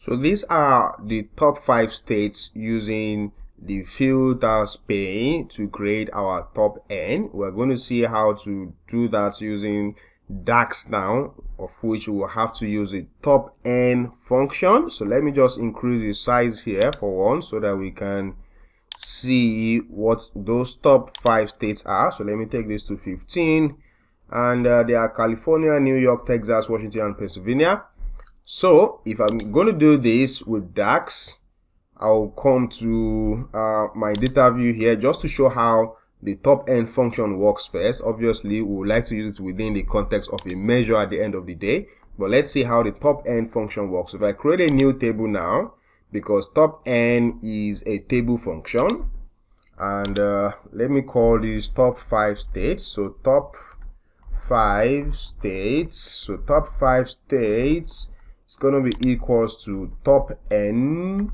So these are the top 5 states using the filters pane to create our top N. We're going to see how to do that using DAX now, of which we will have to use the top N function. So let me just increase the size here for one so that we can see what those top 5 states are. So let me take this to 15, and they are California, New York, Texas, Washington, and Pennsylvania. So if I'm going to do this with DAX, I'll come to my data view here just to show how the top N function works first. Obviously, we would like to use it within the context of a measure at the end of the day, but let's see how the top N function works. If I create a new table now, because top N is a table function, and let me call these top 5 states. So top 5 states. So top 5 states is going to be equals to top N,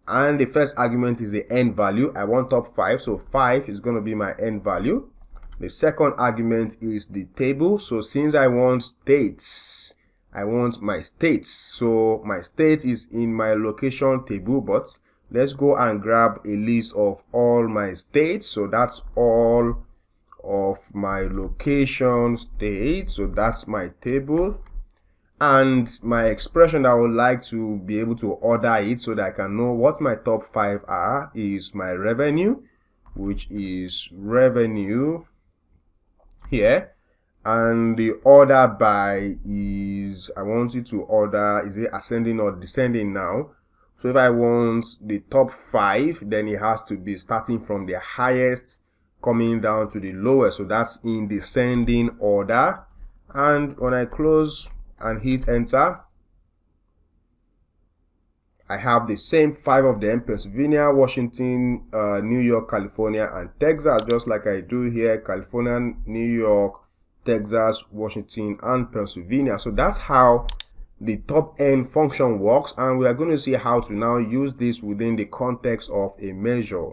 and the first argument is the N value. I want top 5, so 5 is going to be my N value. The second argument is the table. So since I want states, I want my states. So my states is in my location table, but let's go and grab a list of all my states. So that's all of my location states. So that's my table. And my expression that I would like to be able to order it so that I can know what my top 5 are is my revenue, which is revenue here. And the order by is, I want you to order, is it ascending or descending now? So if I want the top 5, then it has to be starting from the highest coming down to the lowest. So that's in descending order. And when I close and hit enter, I have the same 5 of them: Pennsylvania, Washington, New York, California, and Texas, just like I do here: California, New York, Texas, Washington, and Pennsylvania. So that's how the top N function works, and we are going to see how to now use this within the context of a measure.